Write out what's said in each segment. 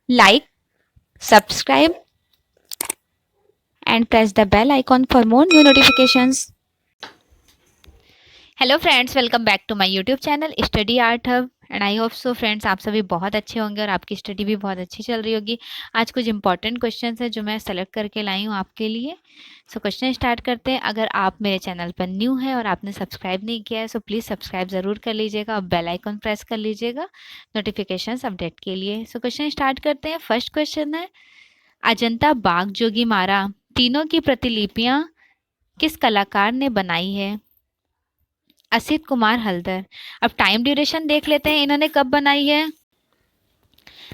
like, subscribe, and press the bell icon for more new notifications. Hello friends, welcome back to my YouTube channel Study Art Hub and I hope so friends आप सभी बहुत अच्छे होंगे और आपकी study भी बहुत अच्छी चल रही होगी। आज कुछ इंपॉर्टेंट क्वेश्चंस है जो मैं सेलेक्ट करके लाई हूँ आपके लिए। सो क्वेश्चन स्टार्ट करते हैं। अगर आप मेरे चैनल पर न्यू है और आपने सब्सक्राइब नहीं किया है सो प्लीज़ सब्सक्राइब ज़रूर कर लीजिएगा और बेल आइकन प्रेस कर लीजिएगा नोटिफिकेशन अपडेट के लिए। सो क्वेश्चन स्टार्ट करते हैं। फर्स्ट क्वेश्चन है, अजंता बाग जोगीमारा तीनों की प्रतिलिपियाँ किस कलाकार ने बनाई है? असित कुमार हल्दर। अब टाइम ड्यूरेशन देख लेते हैं, इन्होंने कब बनाई है।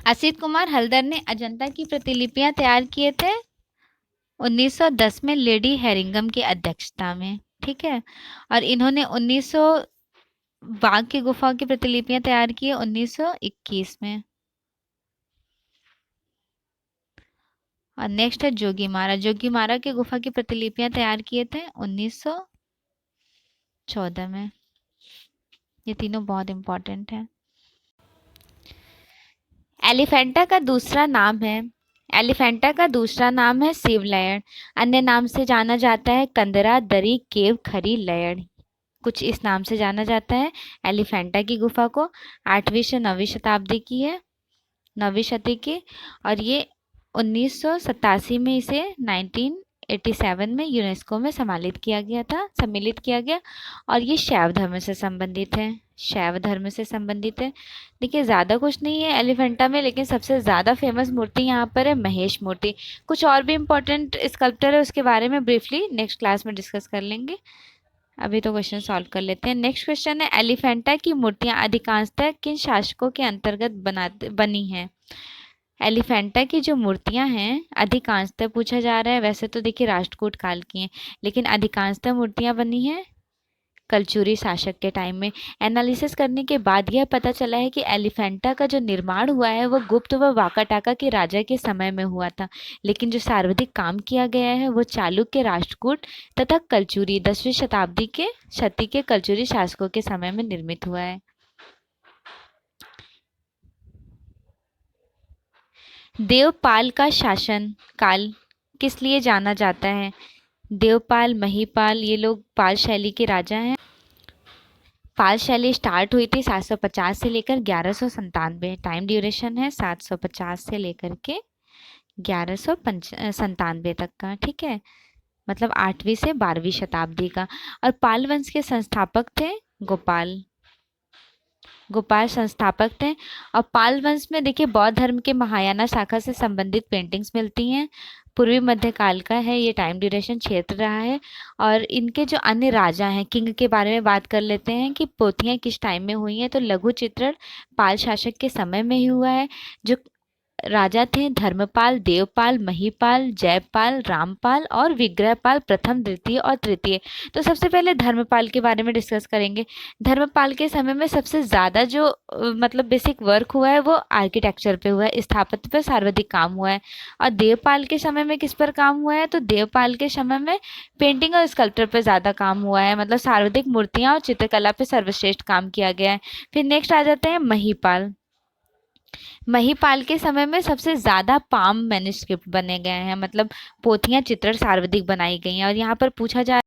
असित कुमार हल्दर ने अजंता की प्रतिलिपियां तैयार किए थे 1910 में लेडी हेरिंगम की अध्यक्षता में, ठीक है। और इन्होंने 1900 बाघ की गुफा की प्रतिलिपियां तैयार की है 1921 में। और नेक्स्ट है जोगीमारा। जोगीमारा की गुफा की प्रतिलिपियां तैयार किए थे 1914 में। ये तीनों बहुत इंपॉर्टेंट है। एलिफेंटा का दूसरा नाम है। एलिफेंटा का दूसरा नाम है शिवलयण। अन्य नाम से जाना जाता है कंदरा दरी केव खरी लयण। कुछ इस नाम से जाना जाता है एलिफेंटा की गुफा को। 8वीं से 9वीं शताब्दी की है, 9वीं शती की। और ये 1987 में इसे 1987 में यूनेस्को में सम्मिलित किया गया। और ये शैव धर्म से संबंधित है, शैव धर्म से संबंधित है। देखिए ज़्यादा कुछ नहीं है एलिफेंटा में, लेकिन सबसे ज़्यादा फेमस मूर्ति यहाँ पर है महेश मूर्ति। कुछ और भी इम्पोर्टेंट स्कल्प्टर है, उसके बारे में ब्रीफली नेक्स्ट क्लास में डिस्कस कर लेंगे। अभी तो क्वेश्चन सॉल्व कर लेते हैं। नेक्स्ट क्वेश्चन है, एलिफेंटा की मूर्तियाँ अधिकांशतः किन शासकों के अंतर्गत बनी हैं? एलिफेंटा की जो मूर्तियां हैं अधिकांशतः पूछा जा रहा है। वैसे तो देखिए राष्ट्रकूट काल की हैं, लेकिन अधिकांशतः मूर्तियां बनी हैं कलचुरी शासक के टाइम में। एनालिसिस करने के बाद यह पता चला है कि एलिफेंटा का जो निर्माण हुआ है वो गुप्त व वाकाटाका के राजा के समय में हुआ था, लेकिन जो सर्वाधिक काम किया गया है वो चालुक्य, राष्ट्रकूट तथा कलचुरी 10वीं शताब्दी के शती के कलचुरी शासकों के समय में निर्मित हुआ है। देवपाल का शासन काल किस लिए जाना जाता है? देवपाल, महिपाल, ये लोग पाल शैली के राजा हैं। पाल शैली स्टार्ट हुई थी 750 से लेकर 1197। टाइम ड्यूरेशन है 750 से लेकर के 1197 तक का, ठीक है। मतलब 8वीं से 12वीं शताब्दी का। और पाल वंश के संस्थापक थे गोपाल। गोपाल संस्थापक थे। और पाल वंश में देखिए बौद्ध धर्म के महायाना शाखा से संबंधित पेंटिंग्स मिलती हैं। पूर्वी मध्यकाल का है ये, टाइम ड्यूरेशन क्षेत्र रहा है। और इनके जो अन्य राजा हैं, किंग के बारे में बात कर लेते हैं कि पोथियां किस टाइम में हुई हैं। तो लघु चित्रण पाल शासक के समय में ही हुआ है। जो राजा थे धर्मपाल, देवपाल, महिपाल, जयपाल, रामपाल और विग्रहपाल प्रथम, द्वितीय और तृतीय। तो सबसे पहले धर्मपाल के बारे में डिस्कस करेंगे। धर्मपाल के समय में सबसे ज़्यादा जो मतलब बेसिक वर्क हुआ है वो आर्किटेक्चर पे हुआ है, स्थापत्य पे सर्वाधिक काम हुआ है। और देवपाल के समय में किस पर काम हुआ है? तो देवपाल के समय में पेंटिंग और स्कल्पचर पर ज़्यादा काम हुआ है, मतलब सर्वाधिक मूर्तियाँ और चित्रकला पे सर्वश्रेष्ठ काम किया गया है। फिर नेक्स्ट आ जाते हैं महिपाल। महिपाल के समय में सबसे ज़्यादा पाम मैन्युस्क्रिप्ट बने गए हैं, मतलब पोथियाँ चित्रण सर्वाधिक बनाई गई हैं। और यहाँ पर पूछा जा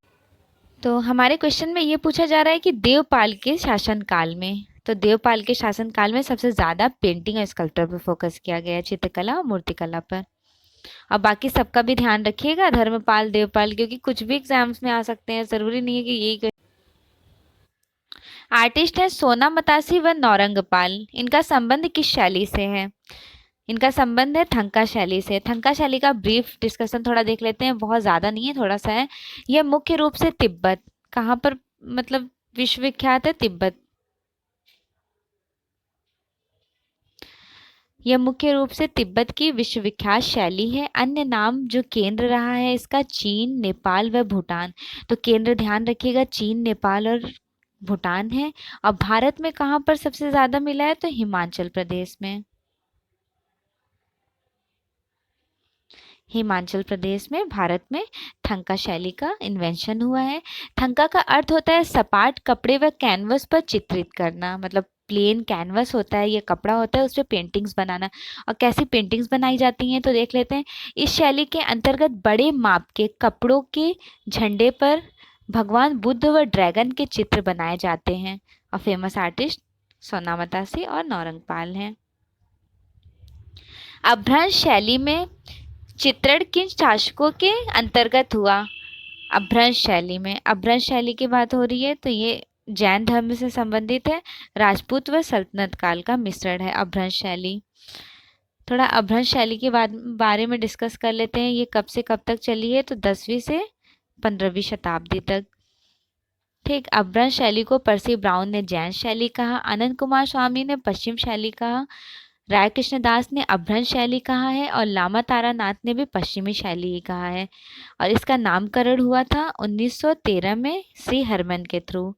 तो हमारे क्वेश्चन में ये पूछा जा रहा है कि देवपाल के शासनकाल में, तो देवपाल के शासनकाल में सबसे ज़्यादा पेंटिंग और स्कल्पचर पर फोकस किया गया है, चित्रकला और मूर्तिकला पर। और बाकी सबका भी ध्यान रखिएगा, धर्मपाल, देवपाल, क्योंकि कुछ भी एग्जाम्स में आ सकते हैं, ज़रूरी नहीं है कि यही। आर्टिस्ट है सोना मतासी व नौरंगपाल। इनका संबंध किस शैली से है? इनका संबंध है थंका शैली से। थंका शैली का ब्रीफ डिस्कशन थोड़ा देख लेते हैं, बहुत ज़्यादा नहीं है, थोड़ा सा है। यह मुख्य रूप से तिब्बत, कहाँ पर मतलब विश्वविख्यात है? तिब्बत। यह मुख्य रूप से तिब्बत की विश्वविख्यात शैली है। अन्य नाम जो केंद्र रहा है इसका चीन, नेपाल व भूटान। तो केंद्र ध्यान रखिएगा चीन, नेपाल और भूटान है। और भारत में कहाँ पर सबसे ज़्यादा मिला है? तो हिमाचल प्रदेश में। हिमाचल प्रदेश में, भारत में थंका शैली का इन्वेंशन हुआ है। थंका का अर्थ होता है सपाट कपड़े व कैनवस पर चित्रित करना, मतलब प्लेन कैनवस होता है, ये कपड़ा होता है, उस पर पेंटिंग्स बनाना। और कैसी पेंटिंग्स बनाई जाती हैं तो देख लेते हैं। इस शैली के अंतर्गत बड़े माप के कपड़ों के झंडे पर भगवान बुद्ध व ड्रैगन के चित्र बनाए जाते हैं। और फेमस आर्टिस्ट सोनामतासी और नौरंगपाल हैं। अपभ्रंश शैली में चित्रण किन शासकों के अंतर्गत हुआ? अपभ्रंश शैली की बात हो रही है तो ये जैन धर्म से संबंधित है। राजपूत व सल्तनत काल का मिश्रण है अपभ्रंश शैली। थोड़ा अपभ्रंश शैली के बारे में डिस्कस कर लेते हैं। ये कब से कब तक चली है तो 10वीं से 15वीं शताब्दी तक। ठीक, अपभ्रंश शैली को परसी ब्राउन ने जैन शैली कहा, आनंद कुमार स्वामी ने पश्चिम शैली कहा, राय कृष्णदास ने अपभ्रंश शैली कहा है और लामा तारानाथ ने भी पश्चिमी शैली ही कहा है। और इसका नामकरण हुआ था 1913 में श्री हरमन के थ्रू।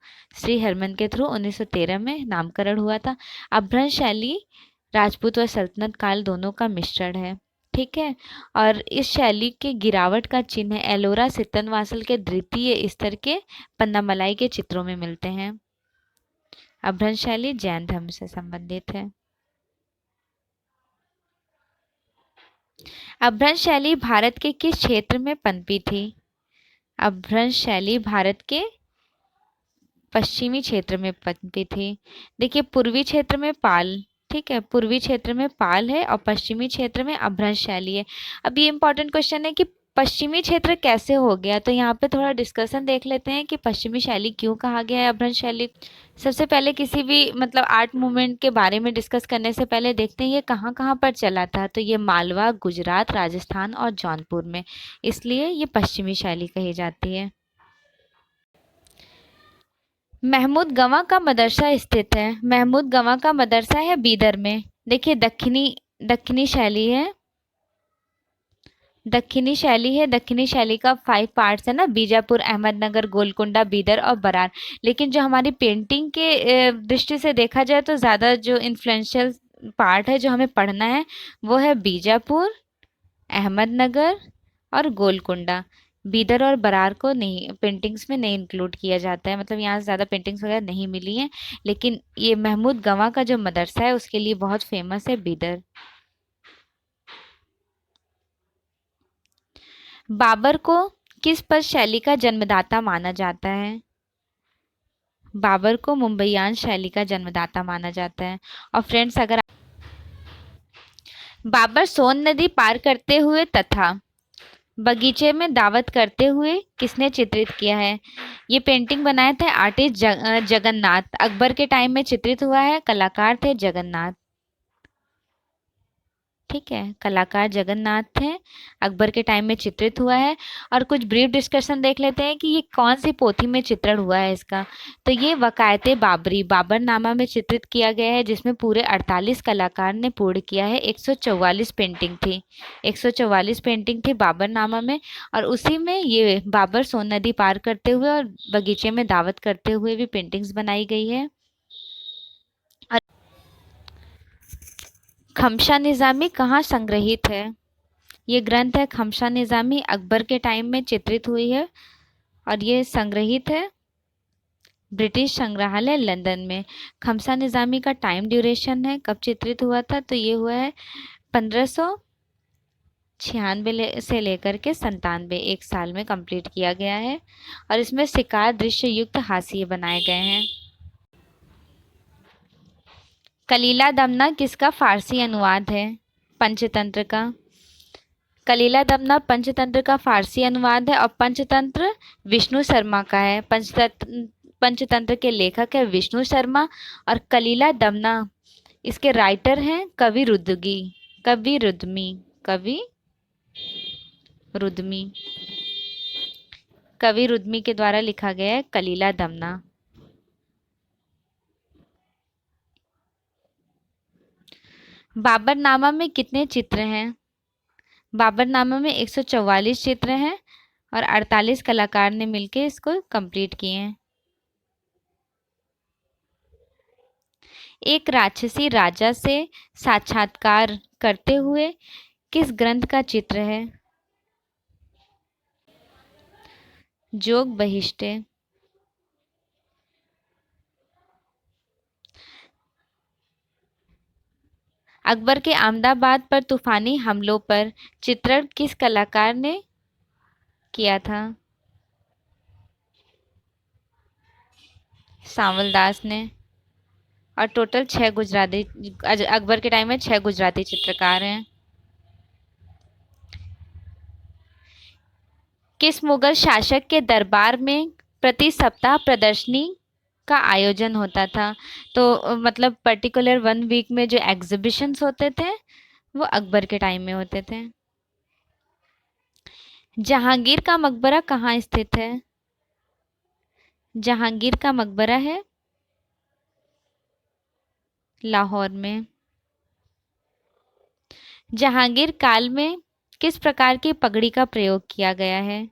1913 में नामकरण हुआ था। अपभ्रंश शैली राजपूत व सल्तनत काल दोनों का मिश्रण है। ठीक है। और इस शैली के गिरावट का चिन्ह एलोरा सित्तनवासल के द्वितीय स्तर के पन्नामलाई के चित्रों में मिलते हैं। अपभ्रंश शैली जैन धर्म से संबंधित है। अपभ्रंश शैली भारत के किस क्षेत्र में पनपी थी? अपभ्रंश शैली भारत के पश्चिमी क्षेत्र में पनपी थी। देखिए, पूर्वी क्षेत्र में पाल, ठीक है, पूर्वी क्षेत्र में पाल है और पश्चिमी क्षेत्र में अपभ्रंश शैली है। अब ये इंपॉर्टेंट क्वेश्चन है कि पश्चिमी क्षेत्र कैसे हो गया, तो यहाँ पे थोड़ा डिस्कशन देख लेते हैं कि पश्चिमी शैली क्यों कहा गया है अपभ्रंश शैली। सबसे पहले किसी भी मतलब आर्ट मूवमेंट के बारे में डिस्कस करने से पहले देखते हैं ये कहाँ कहाँ पर चला था। तो ये मालवा, गुजरात, राजस्थान और जौनपुर में, इसलिए ये पश्चिमी शैली कही जाती है। महमूद गवां का मदरसा स्थित है? महमूद गवां का मदरसा है बीदर में। देखिए, दक्षिणी शैली है। दक्षिणी शैली का 5 पार्ट्स है ना, बीजापुर, अहमदनगर, गोलकुंडा, बीदर और बरार। लेकिन जो हमारी पेंटिंग के दृष्टि से देखा जाए तो ज़्यादा जो इन्फ्लुएंशियल पार्ट है जो हमें पढ़ना है वो है बीजापुर, अहमदनगर और गोलकुंडा। बीदर और बरार को नहीं, पेंटिंग्स में नहीं इंक्लूड किया जाता है, मतलब यहाँ से ज़्यादा पेंटिंग्स वगैरह नहीं मिली हैं। लेकिन ये महमूद गवां का जो मदरसा है उसके लिए बहुत फेमस है बीदर। बाबर को किस पद शैली का जन्मदाता माना जाता है? बाबर को मुंबईयान शैली का जन्मदाता माना जाता है। और फ्रेंड्स, अगर बाबर सोन नदी पार करते हुए तथा बगीचे में दावत करते हुए किसने चित्रित किया है? ये पेंटिंग बनाए थे आर्टिस्ट जगन्नाथ। अकबर के टाइम में चित्रित हुआ है, कलाकार थे जगन्नाथ। ठीक है, कलाकार जगन्नाथ थे, अकबर के टाइम में चित्रित हुआ है। और कुछ ब्रीफ डिस्कशन देख लेते हैं कि ये कौन सी पोथी में चित्रण हुआ है इसका। तो ये वकायते बाबरी बाबरनामा में चित्रित किया गया है, जिसमें पूरे 48 कलाकार ने पूर्ण किया है। 144 पेंटिंग थी, 144 पेंटिंग थी बाबरनामा में। और उसी में ये बाबर सोन नदी पार करते हुए और बगीचे में दावत करते हुए भी पेंटिंग्स बनाई गई है। खमशा निज़ामी कहाँ संग्रहित है? ये ग्रंथ है खमशा निज़ामी, अकबर के टाइम में चित्रित हुई है और ये संग्रहित है ब्रिटिश संग्रहालय लंदन में। खमशा निज़ामी का टाइम ड्यूरेशन है, कब चित्रित हुआ था, तो ये हुआ है 1596 से लेकर के 97, 1 साल में कंप्लीट किया गया है। और इसमें शिकार दृश्य युक्त हाशिए बनाए गए हैं। कलीला दमना किसका फारसी अनुवाद है? पंचतंत्र का। कलीला दमना पंचतंत्र का फारसी अनुवाद है और पंचतंत्र विष्णु शर्मा का है। पंचतंत्र के लेखक है विष्णु शर्मा और कलीला दमना इसके राइटर हैं कवि रुद्गी, कवि रुद्मी, कवि रुद्मी, कवि रुद्मी के द्वारा लिखा गया है कलीला दमना। बाबरनामा में कितने चित्र हैं? बाबरनामा में 144 चित्र हैं और 48 कलाकार ने मिलकर इसको कंप्लीट किए हैं। एक राक्षसी राजा से साक्षात्कार करते हुए किस ग्रंथ का चित्र है? जोग बहिष्टे। अकबर के अहमदाबाद पर तूफानी हमलों पर चित्रण किस कलाकार ने किया था? सांवल दास ने। और टोटल 6 गुजराती, अकबर के टाइम में 6 गुजराती चित्रकार हैं। किस मुगल शासक के दरबार में प्रति सप्ताह प्रदर्शनी का आयोजन होता था? तो मतलब पर्टिकुलर 1 वीक में जो एग्जीबिशंस होते थे वो अकबर के टाइम में होते थे। जहांगीर का मकबरा कहाँ स्थित है? जहांगीर का मकबरा है लाहौर में। जहांगीर काल में किस प्रकार की पगड़ी का प्रयोग किया गया है?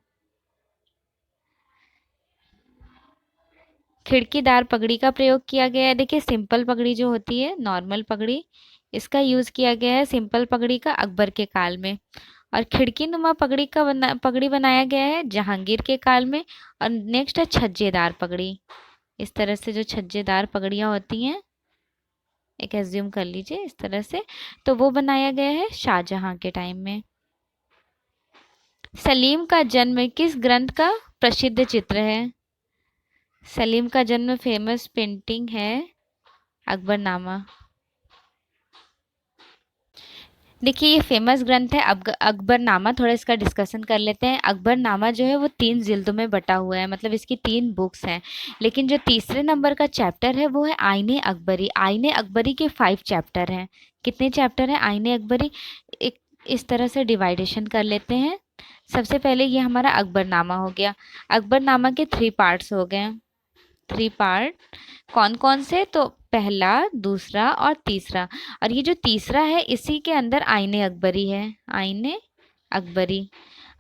खिड़कीदार पगड़ी का प्रयोग किया गया है। देखिए सिंपल पगड़ी जो होती है, नॉर्मल पगड़ी, इसका यूज किया गया है सिंपल पगड़ी का अकबर के काल में। और खिड़की नुमा पगड़ी का पगड़ी बनाया गया है जहांगीर के काल में। और नेक्स्ट है छज्जेदार पगड़ी। इस तरह से जो छज्जेदार पगड़ियाँ होती हैं, एक एज्यूम कर लीजिए इस तरह से, तो वो बनाया गया है शाहजहां के टाइम में। सलीम का जन्म किस ग्रंथ का प्रसिद्ध चित्र है? सलीम का जन्म फेमस पेंटिंग है अकबरनामा। देखिए ये फेमस ग्रंथ है अकबरनामा। थोड़ा इसका डिस्कशन कर लेते हैं। अकबरनामा जो है वो 3 जिल्दों में बटा हुआ है, मतलब इसकी 3 बुक्स हैं। लेकिन जो तीसरे नंबर का चैप्टर है वो है आईने अकबरी। आईने अकबरी के 5 चैप्टर हैं। कितने चैप्टर हैं आईने अकबरी? एक इस तरह से डिवाइडेशन कर लेते हैं। सबसे पहले ये हमारा अकबरनामा हो गया। अकबरनामा के 3 पार्ट्स हो गए। 3 पार्ट कौन कौन से? तो पहला, दूसरा और तीसरा। और ये जो तीसरा है इसी के अंदर आईने अकबरी है। आईने अकबरी।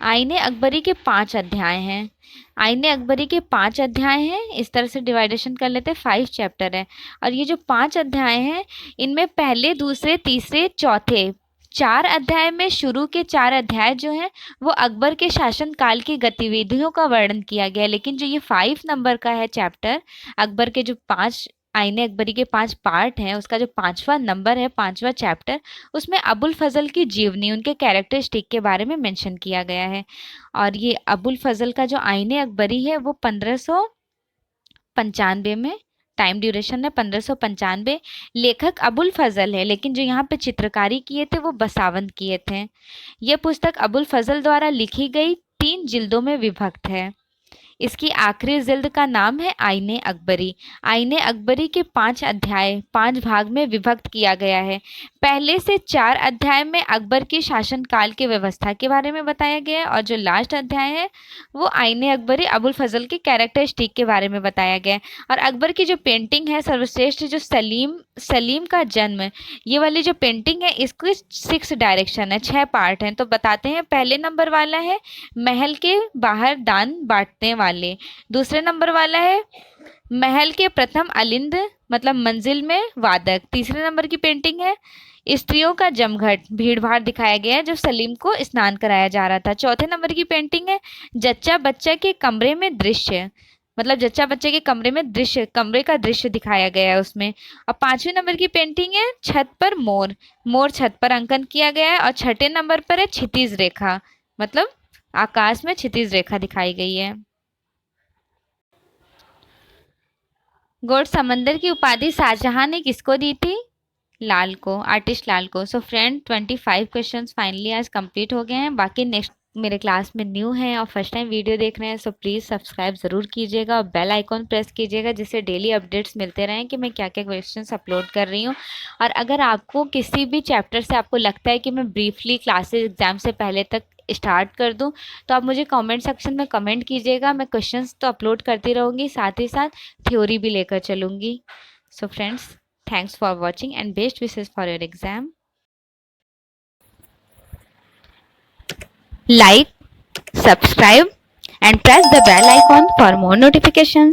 आईने अकबरी के 5 अध्याय हैं। आईने अकबरी के 5 अध्याय हैं। इस तरह से डिवाइडेशन कर लेते हैं। 5 चैप्टर है। और ये जो 5 अध्याय हैं इनमें पहले, दूसरे, तीसरे, चौथे 4 अध्याय में, शुरू के 4 अध्याय जो हैं वो अकबर के शासन काल की गतिविधियों का वर्णन किया गया है। लेकिन जो ये 5 नंबर का है चैप्टर, अकबर के जो 5 आईने अकबरी के 5 पार्ट हैं, उसका जो 5वां नंबर है, 5वां चैप्टर, उसमें अबुल फजल की जीवनी, उनके कैरेक्टरिस्टिक के बारे में मेंशन किया गया है। और ये अबुल फजल का जो आईने अकबरी है वो 1595 में, टाइम ड्यूरेशन है 1595। लेखक अबुल फजल है, लेकिन जो यहाँ पे चित्रकारी किए थे वो बसावंत किए थे। ये पुस्तक अबुल फजल द्वारा लिखी गई 3 जिल्दों में विभक्त है। इसकी आखिरी जिल्द का नाम है आईने अकबरी। आईने अकबरी के 5 अध्याय 5 भाग में विभक्त किया गया है। पहले से 4 अध्याय में अकबर के शासनकाल की व्यवस्था के बारे में बताया गया है। और जो लास्ट अध्याय है वो आईने अकबरी अबुल फजल के कैरेक्टरिस्टिक के बारे में बताया गया है। और अकबर की जो पेंटिंग है सर्वश्रेष्ठ, जो सलीम का जन्म, ये वाली जो पेंटिंग है इसकी 6 डायरेक्शन है, 6 पार्ट हैं। तो बताते हैं। पहले नंबर वाला है महल के बाहर दान बांटने वाले। दूसरे नंबर वाला है महल के प्रथम अलिंद, मतलब मंजिल में वादक। तीसरे नंबर की पेंटिंग है स्त्रियों का जमघट, भीड़ भाड़ दिखाया गया है जब सलीम को स्नान कराया जा रहा था। चौथे नंबर की पेंटिंग है जच्चा बच्चा के कमरे में दृश्य, मतलब जच्चा बच्चे के कमरे में दृश्य, कमरे का दृश्य दिखाया गया है उसमें। और 5वें नंबर की पेंटिंग है छत पर मोर, मोर छत पर अंकन किया गया है। और 6ठे नंबर पर है क्षितिज रेखा, मतलब आकाश में क्षितिज रेखा दिखाई गई है। गोड समंदर की उपाधि शाहजहां ने किसको दी थी? लाल को, आर्टिस्ट लाल को। सो फ्रेंड 25 क्वेश्चंस फाइनली आज कंप्लीट हो गए हैं। बाकी नेक्स्ट मेरे क्लास में न्यू हैं और फर्स्ट टाइम वीडियो देख रहे हैं सो प्लीज़ सब्सक्राइब ज़रूर कीजिएगा और बेल आइकॉन प्रेस कीजिएगा जिससे डेली अपडेट्स मिलते रहें कि मैं क्या क्या क्वेश्चंस अपलोड कर रही हूँ। और अगर आपको किसी भी चैप्टर से आपको लगता है कि मैं ब्रीफली क्लासेस एग्जाम से पहले तक स्टार्ट कर दूं तो आप मुझे कमेंट सेक्शन में कमेंट कीजिएगा। मैं क्वेश्चंस तो अपलोड करती रहूँगी, साथ ही साथ थ्योरी भी लेकर चलूँगी। So friends, thanks for watching and best wishes for your exam. Like, subscribe and press the bell icon for more notifications.